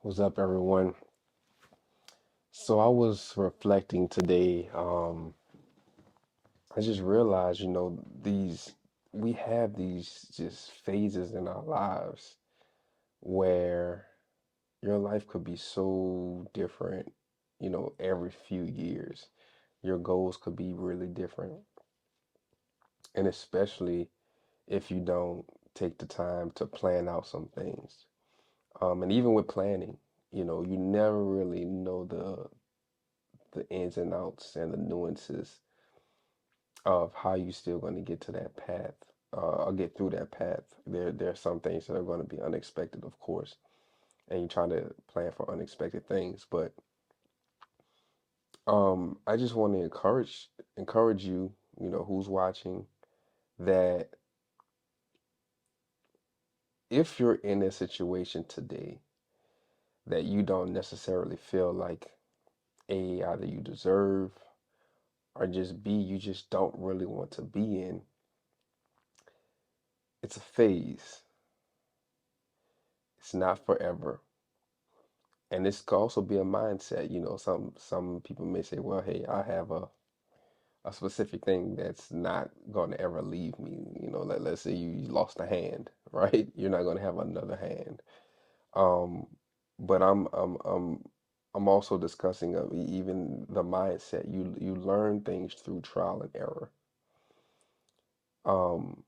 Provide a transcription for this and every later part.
What's up, everyone? So I was reflecting today. I just realized, we have these just phases in our lives where your life could be so different, every few years. Your goals could be really different. And especially if you don't take the time to plan out some things. And even with planning, you never really know the ins and outs and the nuances of how you still going to get to that path or get through that path. There are some things that are going to be unexpected, of course, and you're trying to plan for unexpected things. But I just want to encourage you, who's watching, that if you're in a situation today that you don't necessarily feel like A, either you deserve, or just B, you just don't really want to be in, it's a phase. It's not forever. And this could also be a mindset. Some people may say, well, hey, I have a specific thing that's not going to ever leave me. Let's say you lost a hand, right? You're not going to have another hand. Um, but I'm also discussing even the mindset. You learn things through trial and error. Um,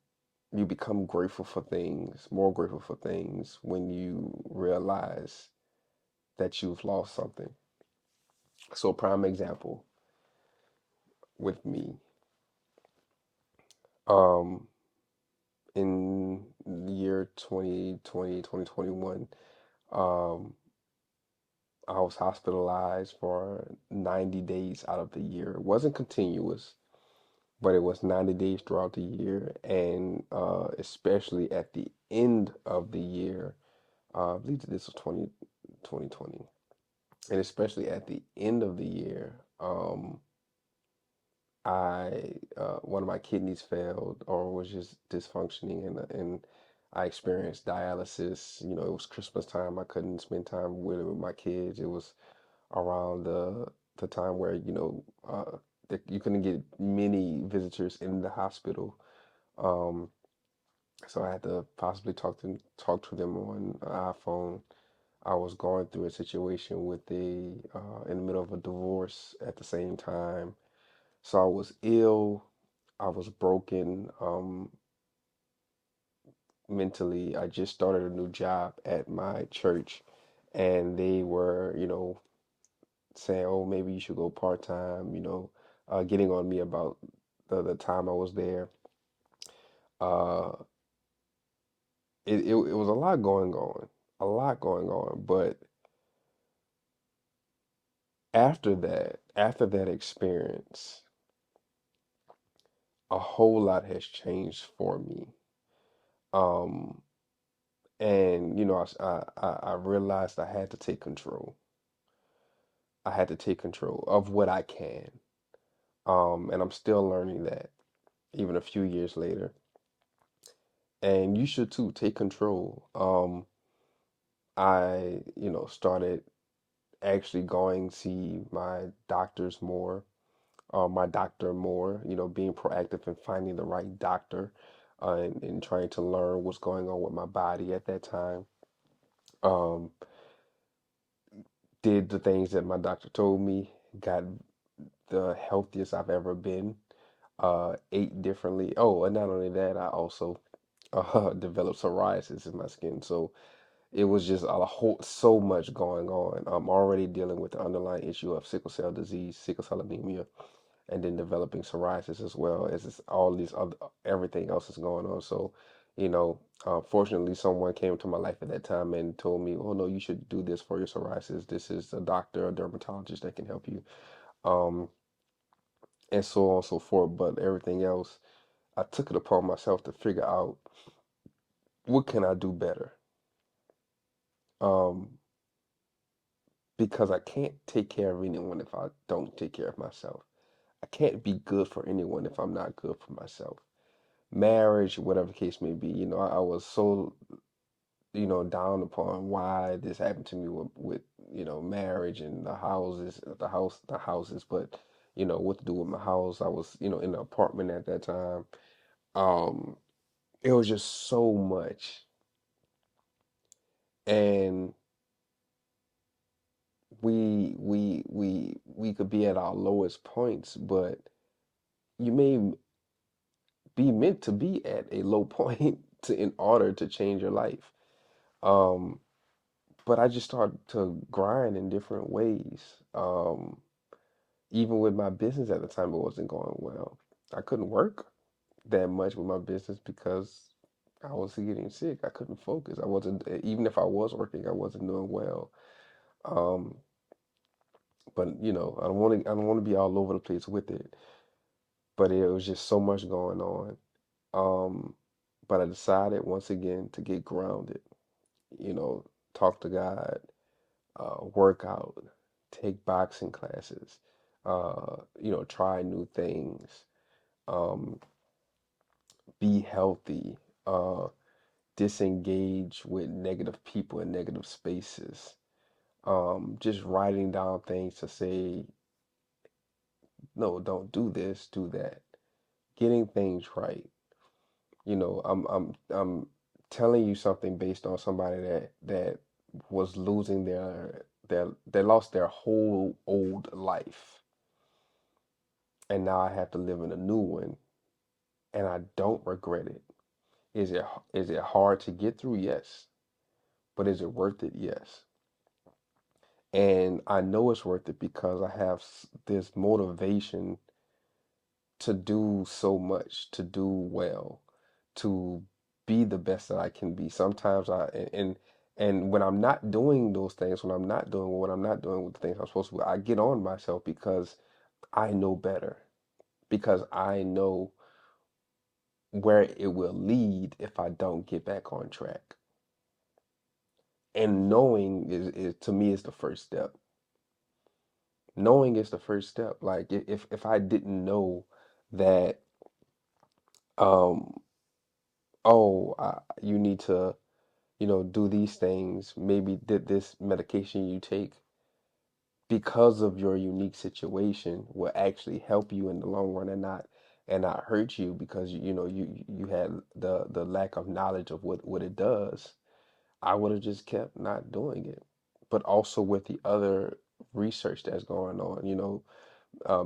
you become grateful for things, more grateful for things when you realize that you've lost something. So, prime example with me, um, in the year 2020, 2021, um, I was hospitalized for 90 days out of the year. It wasn't continuous, but it was 90 days throughout the year, and especially at the end of the year, I believe that this was 2020, and especially at the end of the year, I one of my kidneys failed or was just dysfunctioning, and I experienced dialysis. It was Christmas time. I couldn't spend time with my kids. It was around the time where that you couldn't get many visitors in the hospital. Um, so I had to possibly talk to them on an iPhone. I was going through a situation with in the middle of a divorce at the same time. So I was ill. I was broken mentally. I just started a new job at my church, and they were, saying, "Oh, maybe you should go part time." Getting on me about the time I was there. Uh, it was a lot going on. But after that experience, a whole lot has changed for me. Um, and I realized I had to take control. I had to take control of what I can. And I'm still learning that even a few years later. And you should too take control. I, started actually going see my doctor more, being proactive and finding the right doctor, and trying to learn what's going on with my body at that time. Um, did the things that my doctor told me, got the healthiest I've ever been, ate differently. Oh, and not only that, I also developed psoriasis in my skin. So it was just so much going on. I'm already dealing with the underlying issue of sickle cell disease, sickle cell anemia, and then developing psoriasis as well as all these other everything else is going on. So, fortunately, someone came to my life at that time and told me, "Oh no, you should do this for your psoriasis. This is a doctor, a dermatologist that can help you." Um, and so on and so forth. But everything else, I took it upon myself to figure out what can I do better. Um, because I can't take care of anyone if I don't take care of myself. I can't be good for anyone if I'm not good for myself. Marriage, whatever the case may be, I was so down upon why this happened to me with marriage and the houses, but what to do with my house. I was in the apartment at that time. Um, it was just so much, and we could be at our lowest points, but you may be meant to be at a low point in order to change your life. Um, but I just started to grind in different ways. Even with my business at the time, it wasn't going well. I couldn't work that much with my business because I was getting sick. I couldn't focus. I wasn't, even if I was working, I wasn't doing well. Um, but I don't want to be all over the place with it. But it was just so much going on. Um, but I decided once again to get grounded. You know, talk to God, work out, take boxing classes, try new things, um, be healthy, uh, disengage with negative people and negative spaces. Just writing down things to say, no, don't do this, do that. Getting things right. I'm telling you something based on somebody that was losing they lost their whole old life, and now I have to live in a new one, and I don't regret it. Is it hard to get through? Yes. But is it worth it? Yes. And I know it's worth it because I have this motivation to do so much, to do well, to be the best that I can be. Sometimes and when I'm not doing those things, when I'm not doing what I'm not doing with the things I'm supposed to do, I get on myself because I know better, because I know where it will lead if I don't get back on track. And knowing is to me is the first step. Knowing is the first step. Like if I didn't know that um you need to do these things, maybe did this medication you take because of your unique situation will actually help you in the long run and not hurt you because you had the lack of knowledge of what it does. I would have just kept not doing it. But also with the other research that's going on,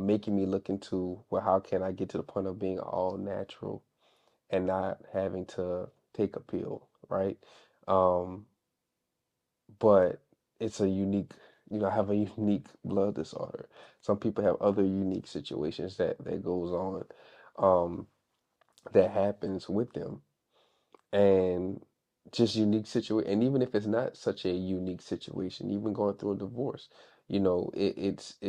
making me look into, well, how can I get to the point of being all natural and not having to take a pill, right? Um, but it's a unique, I have a unique blood disorder. Some people have other unique situations that goes on, um, that happens with them, and just unique situation. And even if it's not such a unique situation, even going through a divorce, it's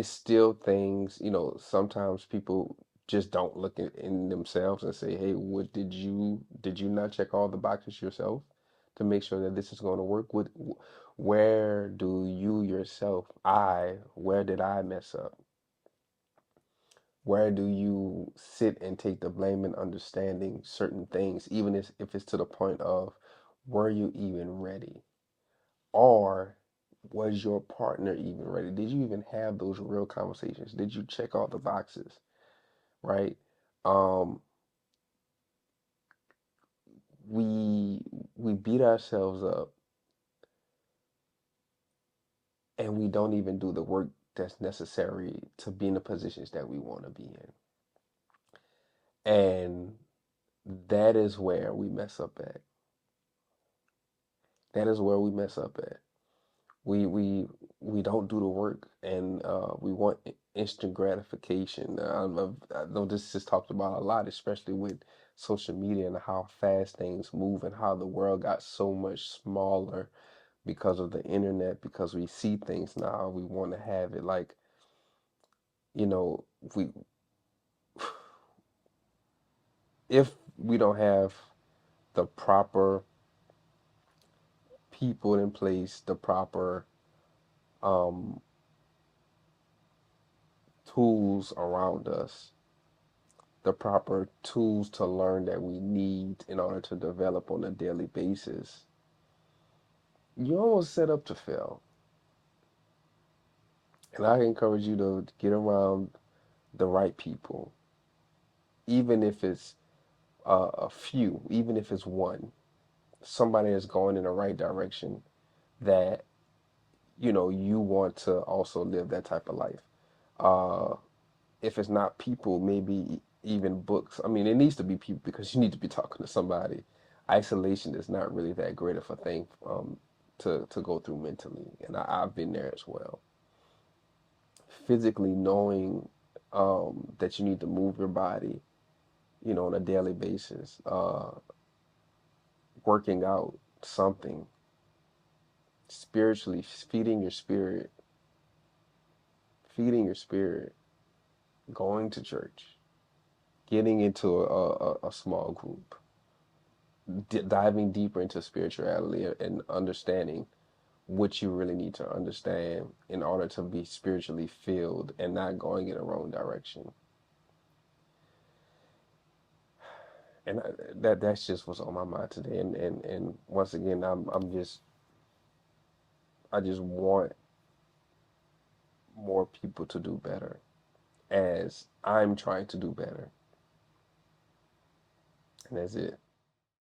still things, sometimes people just don't look in themselves and say, hey, what did you not check all the boxes yourself to make sure that this is going to work? Where do you yourself, where did I mess up? Where do you sit and take the blame and understanding certain things, even if it's to the point of, were you even ready? Or was your partner even ready? Did you even have those real conversations? Did you check all the boxes, right? Um, we we beat ourselves up and we don't even do the work that's necessary to be in the positions that we want to be in. And that is where we mess up at. That is where we mess up at. we we we don't do the work, and we want instant gratification. I know this is talked about a lot, especially with social media and how fast things move and how the world got so much smaller because of the internet, because we see things now, we want to have it like, you know we if we don't have the proper people in place, the proper um tools around us, the proper tools to learn that we need in order to develop on a daily basis, you're almost set up to fail. And I encourage you to get around the right people, even if it's a few, even if it's one, somebody that's going in the right direction that you want to also live that type of life. Uh, if it's not people, maybe even books. I mean, it needs to be people because you need to be talking to somebody. Isolation is not really that great of a thing to go through mentally, and I've been there as well. Physically knowing that you need to move your body, on a daily basis, working out something, spiritually feeding your spirit, going to church, getting into a small group, diving deeper into spirituality and understanding what you really need to understand in order to be spiritually filled and not going in the wrong direction. And that's just what's on my mind today. And once again, I just want more people to do better as I'm trying to do better. And that's it.